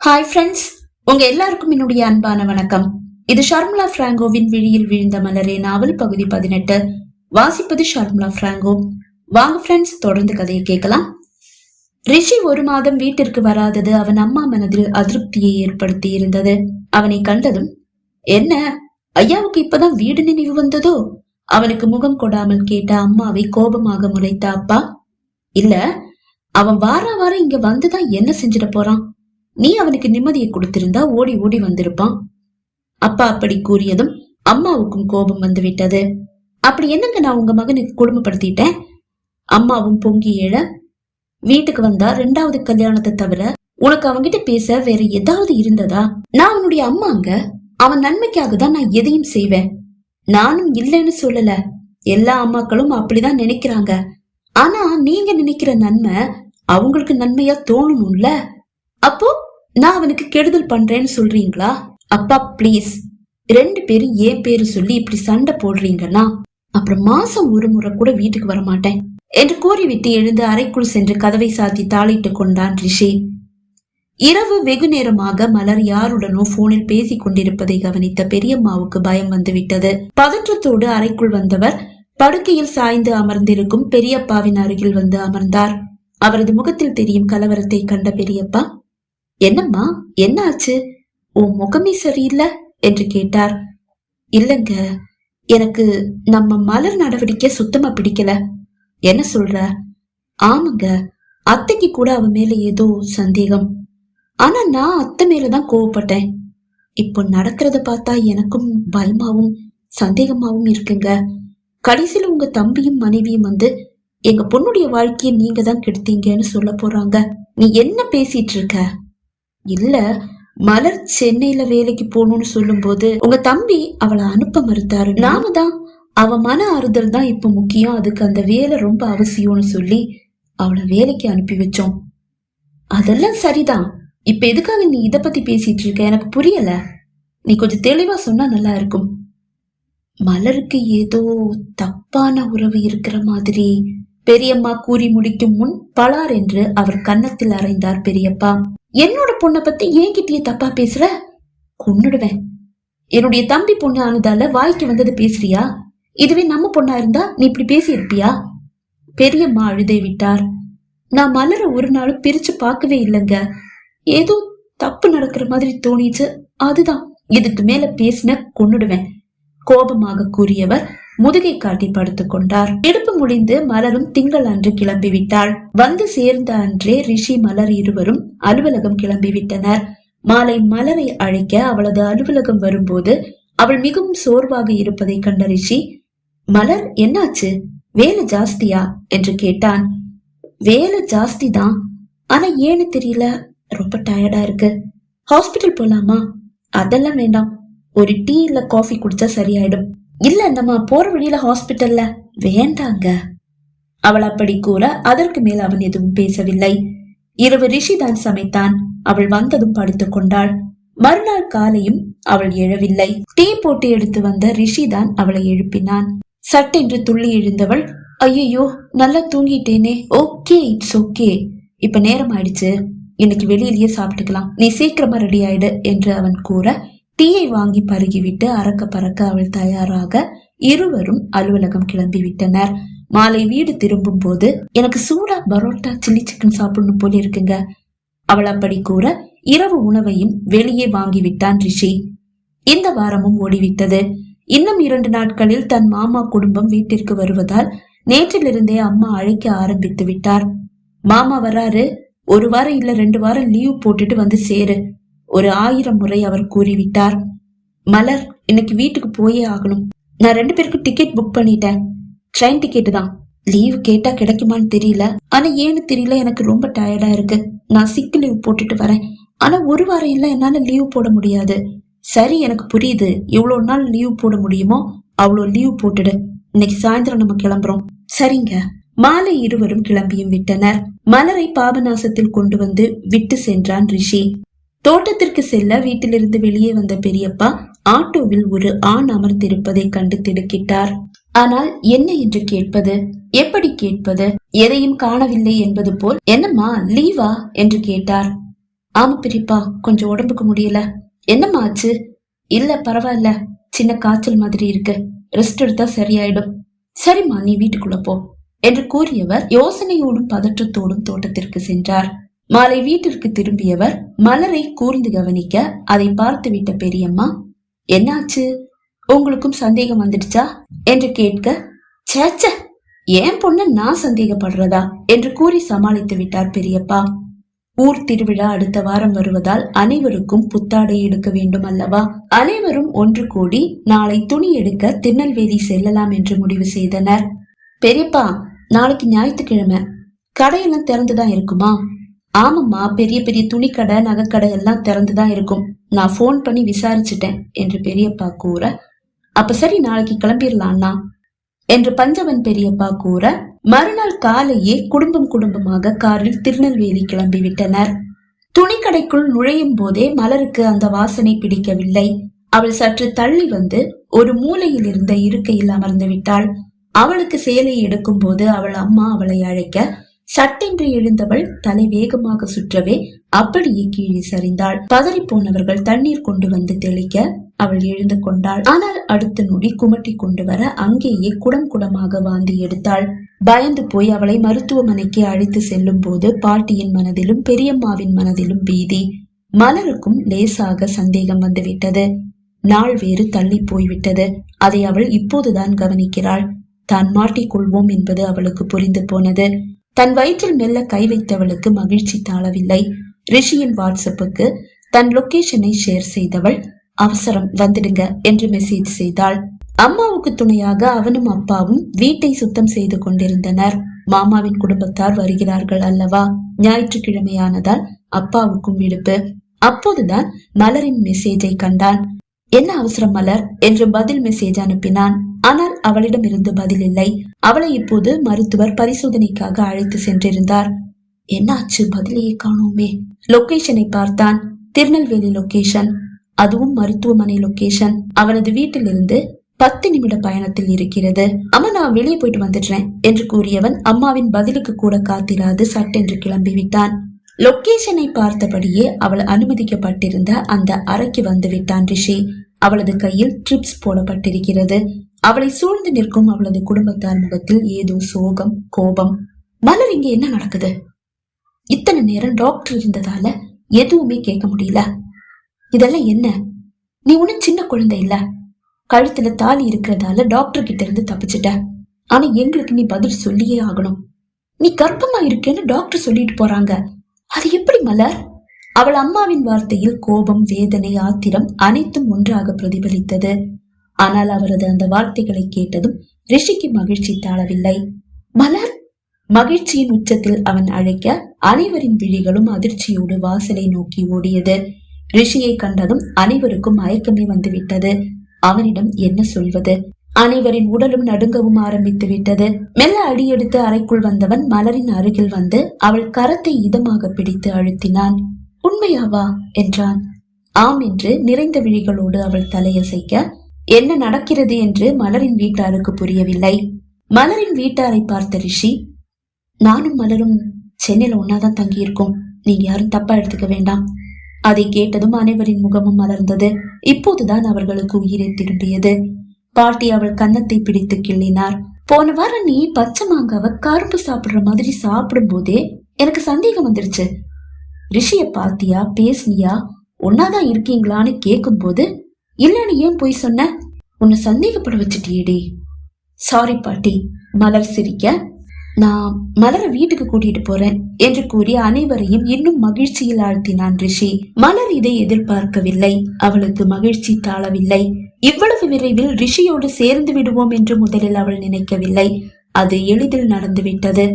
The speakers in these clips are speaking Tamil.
ஹாய் ஃப்ரெண்ட்ஸ், உங்க எல்லாருக்கும் என்னுடைய அன்பான வணக்கம். இது ஷர்மிளா பிராங்கோவின் விழியில் விழுந்த மலரே நாவல் பகுதி 18. வாசிப்பது ஷர்மிளா பிராங்கோ. வாங்க ஃப்ரெண்ட்ஸ், தொடர்ந்து கதையை கேட்கலாம். ரிஷி ஒரு மாதம் வீட்டிற்கு வராதது அவன் அம்மா மனதில் அதிருப்தியை ஏற்படுத்தி இருந்தது. அவனை கண்டதும், என்ன ஐயாவுக்கு இப்பதான் வீடு நினைவு வந்ததோ? அவனுக்கு முகம் கொடாமல் கேட்ட அம்மாவை கோபமாக முறைத்த அப்பா, இல்ல அவன் வார இங்க வந்துதான் என்ன செஞ்சிட போறான்? நீ அவனுக்கு நிம்மதியை கொடுத்திருந்தா ஓடி ஓடி வந்திருப்பான். அப்பா அப்படி கூறியதும் அம்மாவுக்கும் கோபம் வந்து விட்டது. அப்படி என்னங்க நான் உங்க மகனுக்கு கொடுமைப்படுத்திட்டேன்? அம்மாவும் பொங்கி எழ, வீட்டுக்கு வந்தா 2வது கல்யாணத்தை தவிர உனக்கு அவன்கிட்ட பேச வேற ஏதாவது இருந்ததா? நான் அவனுடைய அம்மாங்க. அவன் நன்மைக்காக தான் நான் எதையும் செய்வேன். நானும் இல்லைன்னு சொல்லல, எல்லா அம்மாக்களும் அப்படிதான் நினைக்கிறாங்க. ஆனா நீங்க நினைக்கிற நன்மை அவங்களுக்கு நன்மையா தோணணும்ல. அப்போ நான் அவனுக்கு கெடுதல் பண்றேன்னு சொல்றீங்களா? அப்பா பிளீஸ், 2 பேரும் என் பேரு சொல்லி இப்படி சண்டை போடுறீங்கன்னா அப்புறம் மாசம் ஒரு முறை கூட வீட்டுக்கு வர மாட்டேன் என்று கூறிவிட்டு எழுந்து அறைக்குள் சென்று கதவை சாத்தி தாளிட்டு கொண்டான் ரிஷி. இரவு வெகு நேரமாக மலர் யாருடனோ போனில் பேசிக் கொண்டிருப்பதை கவனித்த பெரியம்மாவுக்கு பயம் வந்து விட்டது. பதற்றத்தோடு அறைக்குள் வந்தவர் படுக்கையில் சாய்ந்து அமர்ந்திருக்கும் பெரியப்பாவின் அருகில் வந்து அமர்ந்தார். அவரது முகத்தில் தெரியும் கலவரத்தை கண்ட பெரியப்பா, என்னம்மா, என்ன ஆச்சு? உன் முகமே சரியில்லை என்று கேட்டார். இல்லங்க, எனக்கு நம்ம மலர் நடவடிக்கை சுத்தமா பிடிக்கல. என்ன சொல்ற? ஆமாங்க, அத்தைக்கு கூட அவ மேல ஏதோ சந்தேகம். ஆனா நான் அத்தை மேலதான் கோவப்பட்டேன். இப்போ நடக்கிறத பார்த்தா எனக்கும் பயமாவும் சந்தேகமாவும் இருக்குங்க. கடைசியில உங்க தம்பியும் மனைவியும் வந்து எங்க பொண்ணுடைய வாழ்க்கையை நீங்க தான் கெடுத்தீங்கன்னு சொல்ல போறாங்க. நீ என்ன பேசிட்டு இருக்க? இல்ல, மலர் சென்னையில வேலைக்கு போகணும்னு சொல்லும் போது உங்க தம்பி அவளை அனுப்ப மறுத்தாரு. நாம தான் அவ மன ஆறுதல் தான் இப்ப முக்கியம், அதுக்கு அந்த வேலை ரொம்ப அவசியம்னு சொல்லி அவளை வேலைக்கு அனுப்பி வச்சோம். அதெல்லாம் சரிதான். இப்ப எதுக்காக நீ இத பத்தி பேசிட்டு இருக்க? எனக்கு புரியல. நீ கொஞ்சம் தெளிவா சொன்னா நல்லா இருக்கும். மலருக்கு ஏதோ தப்பான உறவு இருக்கிற மாதிரி பெரியம்மா கூறி முடிக்கும் முன் பலார் என்று அவர் கன்னத்தில் அறைந்தார் பெரியப்பா. என்னோட பொண்ணை பத்தி ஏன்கிட்டயே தப்பா பேசுற? கொன்னுடுவேன். என்னுடைய தம்பி பொண்ணு ஆனதால வாய்க்கு வந்தது பேசுறியா? இதுவே நம்ம பொண்ணா இருந்தா நீ இப்படி பேசி இருப்பியா? பெரியம்மா அழுதே விட்டார். நான் மலர ஒரு நாளும் பிரிச்சு பார்க்கவே இல்லைங்க. ஏதோ தப்பு நடக்கிற மாதிரி தோணிச்சு, அதுதான். இதுக்கு மேல பேசின கொன்னுடுவேன், கோபமாக கூறியவர் முதுகை காட்டி படுத்துக் கொண்டார். எடுப்பு முடிந்து மலரும் திங்கள் அன்று கிளம்பிவிட்டாள். வந்து சேர்ந்த அன்றே ரிஷி மலர் இருவரும் அலுவலகம் கிளம்பிவிட்டனர். மாலை மலரை அழைக்க அவளது அலுவலகம் வரும்போது அவள் மிகவும் சோர்வாக இருப்பதை கண்ட ரிஷி, மலர் என்னாச்சு, வேலை ஜாஸ்தியா என்று கேட்டான். வேலை ஜாஸ்தி தான், ஆனா ஏன்னு தெரியல, ரொம்ப டயர்டா இருக்கு. ஹாஸ்பிட்டல் போலாமா? அதெல்லாம் வேண்டாம், ஒரு டீ இல்ல காஃபி குடிச்சா சரியாயிடும். இல்ல, நம்ம போற வழியில ஹாஸ்பிட்டல்ல. வேண்டாங்க. அவள் அப்படி கூற அதற்கு மேல் அவன் எதுவும் பேசவில்லை. இரவு ரிஷி தான் சமைத்தான். அவள் வந்ததும் படுத்துக் கொண்டாள். மறுநாள் காலையும் அவள் எழவில்லை. டீ போட்டு எடுத்து வந்த ரிஷி தான் அவளை எழுப்பினான். சட்டென்று துள்ளி எழுந்தவள், ஐயோ நல்லா தூங்கிட்டேனே. ஓகே, இட்ஸ் ஓகே, இப்ப நேரம் ஆயிடுச்சு, இன்னைக்கு வெளியிலேயே சாப்பிட்டுக்கலாம், நீ சீக்கிரமா ரெடி ஆயிடு என்று அவன் கூற டீயை வாங்கி பருகிவிட்டு அறக்க பறக்க அவள் தயாராக இருவரும் அலுவலகம் கிளம்பி விட்டனர். மாலை வீடு திரும்பும் போது, எனக்கு சூடா பரோட்டா சில்லி சிக்கன் சாப்பிடணும் போல இருக்குங்க. அவள் அப்படி கூற இரவு உணவையும் வெளியே வாங்கி விட்டான் ரிஷி. இந்த வாரமும் ஓடிவிட்டது. இன்னும் 2 நாட்களில் தன் மாமா குடும்பம் வீட்டிற்கு வருவதால் நேற்றிலிருந்தே அம்மா அழைக்க ஆரம்பித்து விட்டார். மாமா வராரு, 1 வாரம் இல்ல 2 வாரம் லீவ் போட்டுட்டு வந்து சேரு, ஒரு 1000 முறை அவர் கூறிவிட்டார். மலர், இன்னைக்கு வீட்டுக்கு போயே ஆகணும். நான் 2 பேருக்கு டிக்கெட் புக் பண்ணிட்டேன். ட்ரெயின் டிக்கெட் தான். லீவ் கேட்டா கிடைக்குமான்னு தெரியல, ஆனா ஏன்னு தெரியல, எனக்கு ரொம்ப டயர்டா இருக்கு. நான் சிக் லீவ் போட்டுட்டு வரேன். ஆனா 1 வாரம் இல்ல என்னால லீவ் போட முடியாது. சரி, எனக்கு புரியுது, எவ்வளவு நாள் லீவ் போட முடியுமோ அவ்வளோ லீவ் போட்டுடு. இன்னைக்கு சாயந்தரம் நம்ம கிளம்புறோம். சரிங்க. மாலை இருவரும் கிளம்பியும் விட்டனர். மலரை பாபநாசத்தில் கொண்டு வந்து விட்டு சென்றான் ரிஷி. தோட்டத்திற்கு செல்ல வீட்டிலிருந்து வெளியே வந்த பெரியப்பா ஆட்டோவில் ஒரு ஆண் அமர்ந்திருப்பதை கண்டு திடுக்கிட்டார். ஆனால் என்ன என்று கேட்பது, எப்படி கேட்பது? எதையும் காணவில்லை என்பது போல், என்னம்மா லீவா என்று கேட்டார். ஆமா பெரியப்பா, கொஞ்சம் உடம்புக்கு முடியல. என்னம்மா ஆச்சு? இல்ல பரவாயில்ல, சின்ன காய்ச்சல் மாதிரி இருக்கு, ரெஸ்ட் எடுத்தா சரியாயிடும். சரிம்மா, நீ வீட்டுக்குள்ள போ என்று கூறியவர் யோசனையோடும் பதற்றத்தோடும் தோட்டத்திற்கு சென்றார். மாலை வீட்டிற்கு திரும்பியவர் மலரை கூர்ந்து கவனிக்க, அதை பார்த்துவிட்ட பெரியம்மா, என்னாச்சு, உங்களுக்கும் சந்தேகம் வந்துடுச்சா என்று கேட்க, சேச்ச, ஏன் பொண்ணு நான் சந்தேகப்படுறதா என்று கூறி சமாளித்து விட்டார் பெரியப்பா. ஊர் திருவிழா அடுத்த வாரம் வருவதால் அனைவருக்கும் புத்தாடை எடுக்க வேண்டும் அல்லவா? அனைவரும் ஒன்று கூடி நாளை துணி எடுக்க திருநெல்வேலி செல்லலாம் என்று முடிவு செய்தனர். பெரியப்பா, நாளைக்கு ஞாயிற்றுக்கிழமை, கடையெல்லாம் திறந்துதான் இருக்குமா? ஆமாம்மா, பெரிய பெரிய துணி கடை நகைக்கடை எல்லாம் திறந்துதான் இருக்கும். நான் போன் பண்ணி விசாரிச்சுட்டேன் என்று பெரியப்பா கூற, அப்ப சரி, நாளைக்கு கிளம்பிடலாம்னா என்று பஞ்சவன் பெரியப்பா கூற, மறுநாள் காலையே குடும்பமாக காரில் திருநெல்வேலி கிளம்பி விட்டனர். துணிக்கடைக்குள் நுழையும் போதே மலருக்கு அந்த வாசனை பிடிக்கவில்லை. அவள் சற்று தள்ளி வந்து ஒரு மூலையில் இருந்த இருக்கையில் அமர்ந்து விட்டாள். அவளுக்கு சேலை எடுக்கும் போது அவள் அம்மா அவளை அழைக்க, சட்டென்று எழுந்தவள் தலை வேகமாக சுற்றவே அப்படியே கீழே சரிந்தாள். பதறி போனவர்கள் தண்ணீர் கொண்டு வந்து தெளிக்க அவள் எழுந்து கொண்டாள். ஆனால் அடுத்த நொடி குமட்டி கொண்டு வர அங்கேயே குடமாக வாந்தி எடுத்தாள். பயந்து போய் அவளை மருத்துவமனைக்கு அழைத்து செல்லும் போது பாட்டியின் மனதிலும் பெரியம்மாவின் மனதிலும் பீதி. மலருக்கும் லேசாக சந்தேகம் வந்துவிட்டது. நாள் வேறு தள்ளி போய்விட்டது. அதை அவள் இப்போதுதான் கவனிக்கிறாள். தான் மாட்டிக்கொள்வோம் என்பது அவளுக்கு புரிந்து போனது. தன் வயிற்றில் மெல்ல கை வைத்தவளுக்கு மகிழ்ச்சி தாழவில்லை. ரிஷியின் வாட்ஸ்அப்புக்கு தன் லொகேஷனை ஷேர் செய்தவள், அவசரம் வந்துடுங்க என்று மெசேஜ் செய்தாள். அம்மாவுக்கு துணையாக அவனும் அப்பாவும் வீட்டை சுத்தம் செய்து கொண்டிருந்தனர். மாமாவின் குடும்பத்தார் வருகிறார்கள் அல்லவா? ஞாயிற்றுக்கிழமையானதால் அப்பாவுக்கும் விடுப்பு. அப்போதுதான் மலரின் மெசேஜை கண்டான். என்ன அவசரம் மலர் என்று பதில் மெசேஜ் அனுப்பினான். ஆனால் அவளிடம் இருந்து பதில் இல்லை. அவளை இப்போது மருத்துவர் பரிசோதனைக்காக அழைத்து சென்றிருந்தார். என்னாச்சு, பதிலையே காணோமே. லொகேஷனை பார்த்தான். திருநெல்வேலி லொகேஷன், அதுவும் மருத்துவமனை லொகேஷன். அவனது வீட்டிலிருந்து 10 நிமிட பயணத்தில் இருக்கிறது. அம்மா, நான் வெளியே போயிட்டு வந்துடுறேன் என்று கூறியவன் அம்மாவின் பதிலுக்கு கூட காத்திராது சட்டென்று கிளம்பி விட்டான். லொகேஷனை பார்த்தபடியே அவள் அனுமதிக்கப்பட்டிருந்த அந்த அறைக்கு வந்து விட்டான் ரிஷி. அவளது கையில் ட்ரிப்ஸ் போடப்பட்டிருக்கிறது. அவளை சூழ்ந்து நிற்கும் அவளது குடும்பத்தார் முகத்தில் ஏதோ சோகம், கோபம். மலர், இங்க என்ன நடக்குது? இத்தனை நேரம் டாக்டர் இருந்ததால எதுவுமே கேட்க முடியல. இதெல்லாம் என்ன? நீ ஒன்னும் சின்ன குழந்தை இல்ல. கழுத்துல தாலி இருக்கிறதால டாக்டர் கிட்ட இருந்து தப்பிச்சுட்ட. ஆனா எங்களுக்கு நீ பதில் சொல்லியே ஆகணும். நீ கர்ப்பமா இருக்கேன்னு டாக்டர் சொல்லிட்டு போறாங்க. அது எப்படி மலர்? அவள் அம்மாவின் வார்த்தையில் கோபம், வேதனை, ஆத்திரம் அனைத்தும் ஒன்றாக பிரதிபலித்தது. ஆனால் அவரது அந்த வார்த்தைகளை கேட்டதும் ரிஷிக்கு மகிழ்ச்சி தாழவில்லை. மலர்! மகிழ்ச்சியின் உச்சத்தில் அவன் அழைக்க, அனைவரின் விழிகளும் அதிர்ச்சியோடு வாசலை நோக்கி ஓடியது. ரிஷியை கண்டதும் அனைவருக்கும் மயக்கமே வந்துவிட்டது. அவனிடம் என்ன சொல்வது? அனைவரின் உடலும் நடுங்கவும் ஆரம்பித்து விட்டது. மெல்ல அடியெடுத்து அறைக்குள் வந்தவன் மலரின் அருகில் வந்து அவள் கரத்தை இதமாக பிடித்து அழுத்தினான். உண்மையாவா என்றான். ஆம் என்று நிறைந்த விழிகளோடு அவள் தலையசைக்க, என்ன நடக்கிறது என்று மலரின் வீட்டாருக்கு புரியவில்லை. மலரின் வீட்டாரை பார்த்த ரிஷி, நானும் மலரும் சென்னையில ஒன்னாதான் தங்கி இருக்கோம், நீங்க யாரும் தப்பா எடுத்துக்க வேண்டாம். அதை கேட்டதும் அனைவரின் முகமும் மலர்ந்தது. இப்போதுதான் அவர்களுக்கு உயிரை திரும்பியது. பாட்டி அவள் கன்னத்தை பிடித்து கிள்ளினார். போன வாரம் நீ பச்சை மாங்காவை கரும்பு சாப்பிடுற மாதிரி சாப்பிடும் போதே எனக்கு சந்தேகம் வந்துருச்சு. ரிஷிய பாத்தியா, பேசினியா, ஒன்னாதான் இருக்கீங்களான்னு கேட்கும் போது இல்லன்னு ஏன் போய் சொன்ன? உன்னை சந்தேகப்பட வச்சுட்டியேடி. சாரி பாட்டி. மலர் சிரிக்க, நான் மலரை வீட்டுக்கு கூட்டிட்டு போறேன் என்று கூறி அனைவரையும் இன்னும் மகிழ்ச்சியில் ஆழ்த்தினான் ரிஷி. மலர் இதை எதிர்பார்க்கவில்லை. அவளுக்கு மகிழ்ச்சி தாழவில்லை. இவ்வளவு விரைவில் ரிஷியோடு சேர்ந்து விடுவோம் என்று முதலில் அவள் நினைக்கவில்லை. அது எளிதில் நடந்துவிட்டது.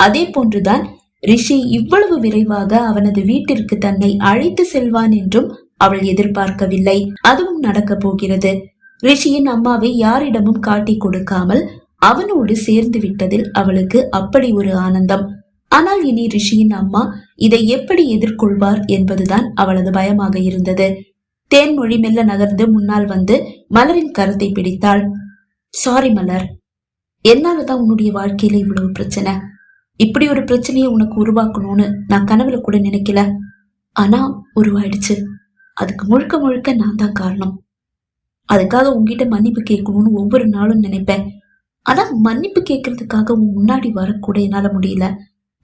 அதே போன்றுதான் ரிஷி இவ்வளவு விரைவாக அவனது வீட்டிற்கு தன்னை அழைத்து செல்வான் என்றும் அவள் எதிர்பார்க்கவில்லை. அதுவும் நடக்க போகிறது. ரிஷியின் அம்மாவை யாரிடமும் காட்டி கொடுக்காமல் அவனோடு சேர்ந்து விட்டதில் அவளுக்கு அப்படி ஒரு ஆனந்தம். ஆனால் இனி ரிஷியின் அம்மா இதை எப்படி எதிர்கொள்வார் என்பதுதான் அவளது பயமாக இருந்தது. தேன்மொழி மெல்ல நகர்ந்து முன்னால் வந்து மலரின் கரத்தை பிடித்தாள். சாரி மலர், என்னாலதான் உன்னுடைய வாழ்க்கையில இவ்வளவு பிரச்சனை. இப்படி ஒரு பிரச்சனையை உனக்கு உருவாக்கணும்னு நான் கனவுல கூட நினைக்கல. ஆனா உருவாயிடுச்சு. அதுக்கு முழுக்க முழுக்க நான் தான் காரணம். அதுக்காக உங்ககிட்ட மன்னிப்பு கேட்கணும்னு ஒவ்வொரு நாளும் நினைப்பேன். ஆனா மன்னிப்பு கேட்கறதுக்காக உன் முன்னாடி வரக்கூட என்னால முடியல.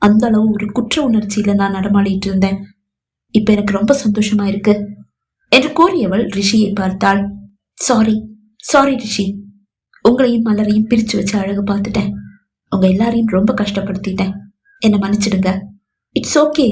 அந்த அளவு ஒரு குற்ற உணர்ச்சியில நான் நடமாடிட்டு இருந்தேன். இப்ப எனக்கு ரொம்ப சந்தோஷமா இருக்கு என்று கூறியவள் ரிஷியை பார்த்தாள். சாரி சாரி ரிஷி, உங்களையும் மலரையும் பிரிச்சு வச்சு அழகு பார்த்துட்டேன். உங்க எல்லாரையும் ரொம்ப கஷ்டப்படுத்திட்டேன். என்ன மன்னிச்சிடுங்க. இட்ஸ் ஓகே,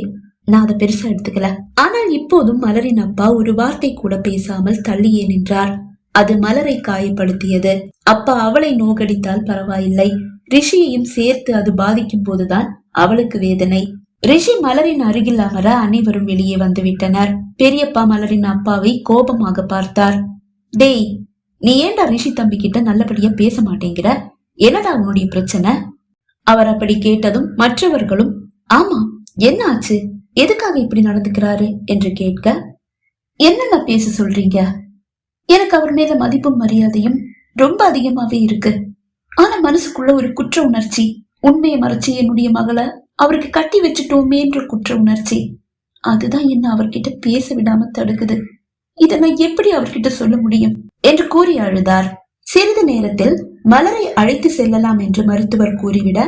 நான் அதை பெருசா எடுத்துக்கல. ஆனால் இப்போதும் மலரின் அப்பா ஒரு வார்த்தை கூட பேசாமல் தள்ளியே நின்றார். அது மலரை காயப்படுத்தியது. அப்பா அவளை நோகடித்தால் பரவாயில்லை, ரிஷியையும் சேர்த்து அது பாதிக்கும் போதுதான் அவளுக்கு வேதனை. ரிஷி மலரின் அருகில் அமர அனைவரும் வெளியே வந்து விட்டனர். பெரியப்பா மலரின் அப்பாவை கோபமாக பார்த்தார். டேய், நீ ஏண்டா ரிஷி தம்பி கிட்ட நல்லபடியா பேச மாட்டேங்கிற? என்னடா உன்னுடைய பிரச்சனை? அவர் அப்படி கேட்டதும் மற்றவர்களும் ஆமா என்ன ஆச்சு, எதுக்காக இப்படி நடந்துக்கிறாரு என்று கேட்க, என்னென்ன பேச சொல்றீங்க? எனக்கு அவர் மேல மதிப்பும் மரியாதையும் ரொம்ப அதிகமாவே இருக்கு. ஆனா மனசுக்குள்ள ஒரு குற்ற உணர்ச்சி. உண்மையை மறைச்சு என்னுடைய மகளை அவருக்கு கட்டி வச்சுட்டோமே என்ற குற்ற உணர்ச்சி. அதுதான் என்ன அவர்கிட்ட பேச விடாம தடுக்குது. இதை நான் எப்படி அவர்கிட்ட சொல்ல முடியும் என்று கூறி அழுதார். சிறிது நேரத்தில் மலரை அழைத்து செல்லலாம் என்று மருத்துவர் கூறிவிட,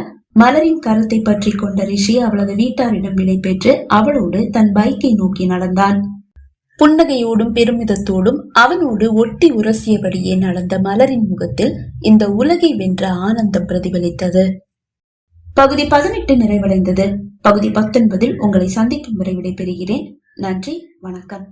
மலரின் கரத்தை பற்றி கொண்ட ரிஷி அவளது வீட்டாரிடம் விடை பெற்று அவளோடு தன் பைக்கை நோக்கி நடந்தான். புன்னகையோடும் பெருமிதத்தோடும் அவனோடு ஒட்டி உரசியபடியே நடந்த மலரின் முகத்தில் இந்த உலகை வென்ற ஆனந்தம் பிரதிபலித்தது. பகுதி 18 நிறைவடைந்தது. பகுதி 19 உங்களை சந்திக்கும் வரை விடைபெறுகிறேன். நன்றி, வணக்கம்.